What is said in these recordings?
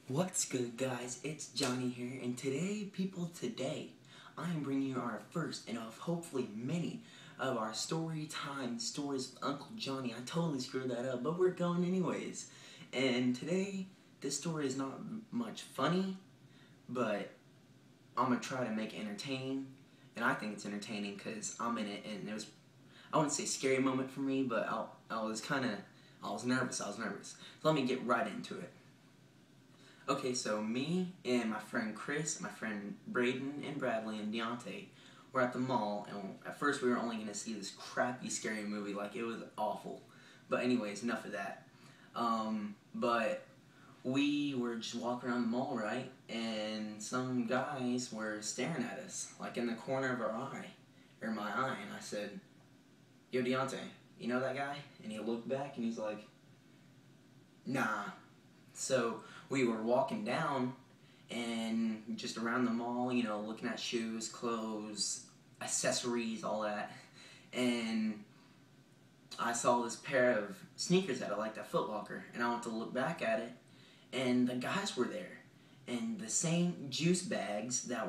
What's good, guys? It's Johnny here, and today, I am bringing you our first and of hopefully many of our story time stories with Uncle Johnny. I totally screwed that up, but we're going anyways. And today, this story is not much funny, but I'm gonna try to make it entertaining, and I think it's entertaining because I'm in it, and it was, I wouldn't say scary moment for me, but I was nervous. So let me get right into it. Okay, so me and my friend Chris, my friend Braden and Bradley and Deontay were at the mall, and at first we were only going to see this crappy, scary movie, like it was awful. But anyways, enough of that. But we were just walking around the mall, right? And some guys were staring at us, like in the corner of our eye, or my eye, and I said, "Yo, Deontay, you know that guy?" And he looked back and he's like, "Nah." So we were walking down and just around the mall, looking at shoes, clothes, accessories, all that. And I saw this pair of sneakers that I liked at Foot Locker, and I went to look back at it, and the guys were there, and the same juice bags that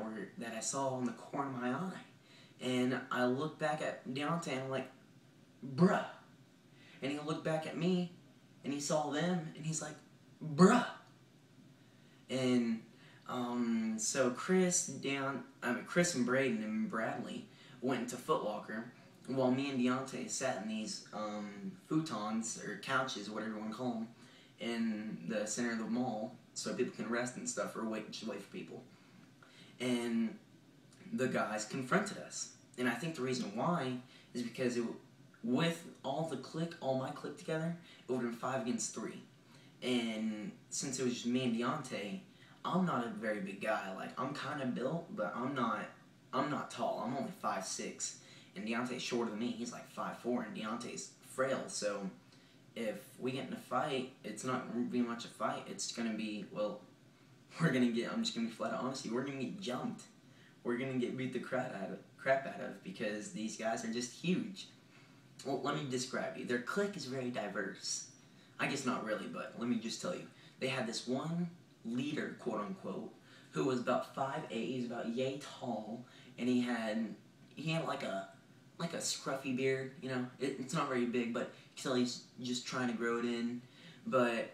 I saw on the corner of my eye. And I looked back at Deontay, and I'm like, "Bruh." And he looked back at me, and he saw them, and he's like, "Bruh." And so Chris and Braden and Bradley went into Foot Locker, while me and Deontay sat in these futons or couches, whatever you want to call them, in the center of the mall, so people can rest and stuff, or wait for people. And the guys confronted us, and I think the reason why is because with all my clique together, it would have been 5 against 3. And since it was just me and Deontay, I'm not a very big guy. Like, I'm kind of built, but I'm not tall. I'm only 5'6", and Deontay's shorter than me. He's like 5'4", and Deontay's frail. So if we get in a fight, it's not going to be much a fight. It's going to be, well, I'm just going to be flat out honest, we're going to get jumped. We're going to get beat the crap out of because these guys are just huge. Well, let me describe you. Their clique is very diverse. I guess not really, but let me just tell you. They had this one leader, quote unquote, who was about 5'8", he was about yay tall, and he had like a scruffy beard, it's not very big, but you can tell he's just trying to grow it in. But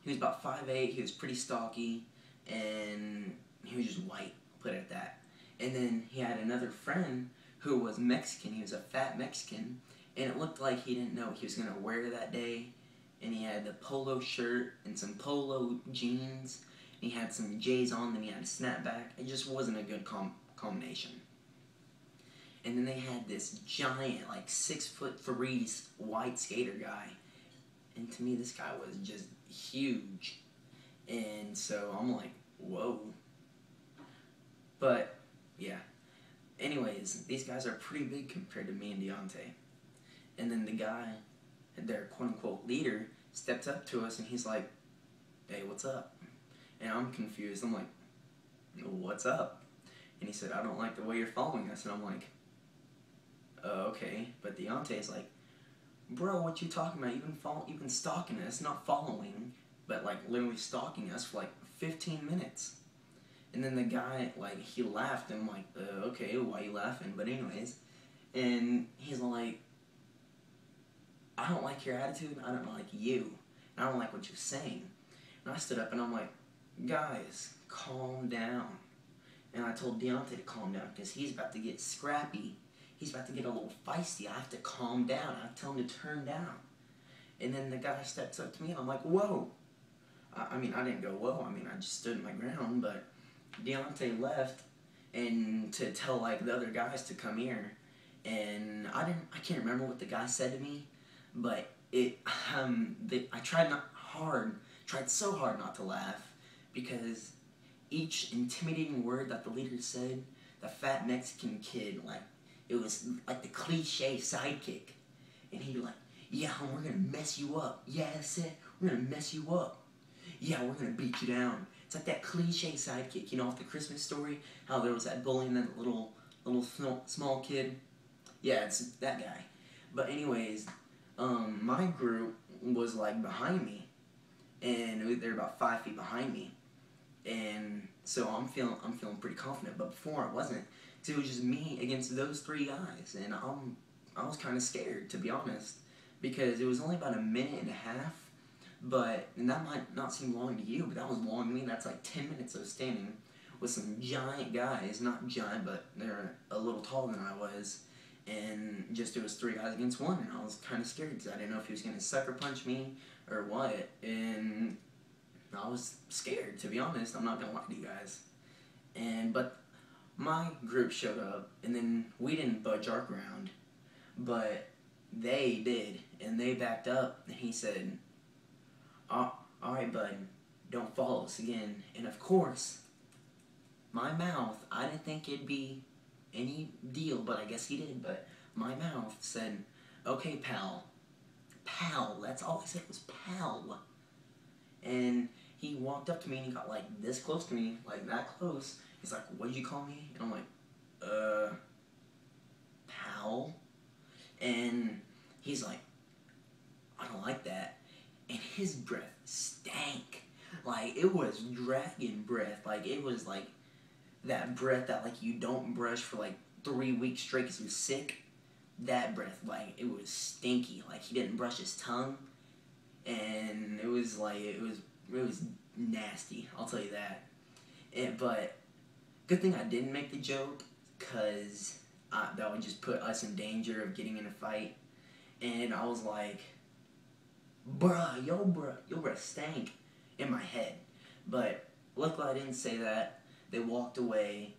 he was about 5'8", he was pretty stocky, and he was just white, put it at that. And then he had another friend who was Mexican. He was a fat Mexican, and it looked like he didn't know what he was going to wear that day. And he had the polo shirt and some polo jeans, and he had some J's on, then he had a snapback. It just wasn't a good combination. And then they had this giant, like 6'3" white skater guy, and to me this guy was just huge. And so I'm like, whoa. But yeah, anyways, these guys are pretty big compared to me and Deontay. And then the guy, their quote-unquote leader, stepped up to us and he's like, "Hey, what's up?" And I'm confused. I'm like, "What's up?" And he said, "I don't like the way you're following us." And I'm like, "Okay." But Deontay's like, "Bro, what you talking about? You've been stalking us, not following, but like literally stalking us for like 15 minutes. And then the guy, like, he laughed, and I'm like, "Okay, why you laughing?" But anyways, and he's like, "I don't like your attitude, I don't like you, and I don't like what you're saying." And I stood up and I'm like, "Guys, calm down." And I told Deontay to calm down because he's about to get scrappy. He's about to get a little feisty. I have to calm down. I have to tell him to turn down. And then the guy steps up to me and I'm like, "Whoa." I mean, I didn't go, "Whoa." I mean, I just stood my ground, but Deontay left and to tell, like, the other guys to come here. And I can't remember what the guy said to me, but I tried so hard not to laugh, because each intimidating word that the leader said, the fat Mexican kid, like, it was like the cliche sidekick. And he'd be like, "Yeah, we're gonna mess you up. Yeah, that's it. We're gonna mess you up. Yeah, we're gonna beat you down." It's like that cliche sidekick, off the Christmas Story, how there was that bully and that little small kid. Yeah, it's that guy. But anyways, my group was like behind me, and they're about 5 feet behind me. and so I'm feeling pretty confident. But before I wasn't, because it was just me against those 3 guys, and I was kind of scared, to be honest, because it was only about a minute and a half. And that might not seem long to you, but that was long to me. That's like 10 minutes of standing with some giant guys, not giant, but they're a little taller than I was, and just it was 3 guys against 1, and I was kind of scared because I didn't know if he was going to sucker punch me or what, and I was scared, to be honest. I'm not going to lie to you guys. But my group showed up, and then we didn't budge our ground, but they did, and they backed up, and he said, alright, bud, don't follow us again. And of course, my mouth, I didn't think it'd be any deal, but I guess he did. But my mouth said, okay, pal. Pal, that's all he said was pal. And he walked up to me and he got like this close to me, like that close. He's like, what did you call me? And I'm like, pal. And he's like, I don't like that. And his breath stank. Like, it was dragon breath. Like, it was like that breath that, like, you don't brush for like 3 weeks straight because you're sick. That breath, like, it was stinky. Like, he didn't brush his tongue. And it was like, it was nasty. I'll tell you that. But good thing I didn't make the joke, because that would just put us in danger of getting in a fight. And I was like, bruh, your breath stank, in my head. But luckily I didn't say that. They walked away.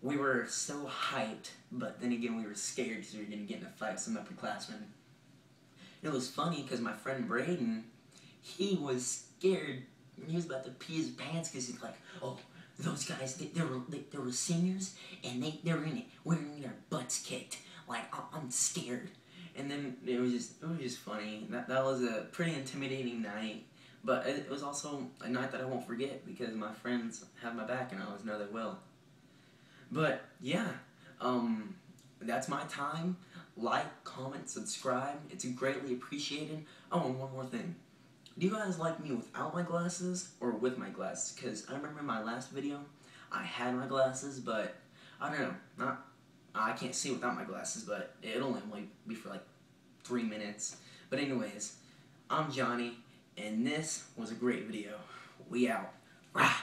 We were so hyped, but then again we were scared because we were going to get in a fight with some upperclassmen. It was funny because my friend Braden, he was scared. He was about to pee his pants because he's like, oh, those guys, they were seniors, and they were in it. We were getting their butts kicked. Like, I'm scared. And then it was just funny. That was a pretty intimidating night, but it was also a night that I won't forget because my friends have my back and I always know they will. But yeah, that's my time. Like, comment, subscribe. It's greatly appreciated. Oh, and one more thing. Do you guys like me without my glasses or with my glasses? Because I remember in my last video, I had my glasses, but I don't know. I can't see without my glasses, but it'll only be for like 3 minutes. But anyways, I'm Johnny, and this was a great video. We out. Rah!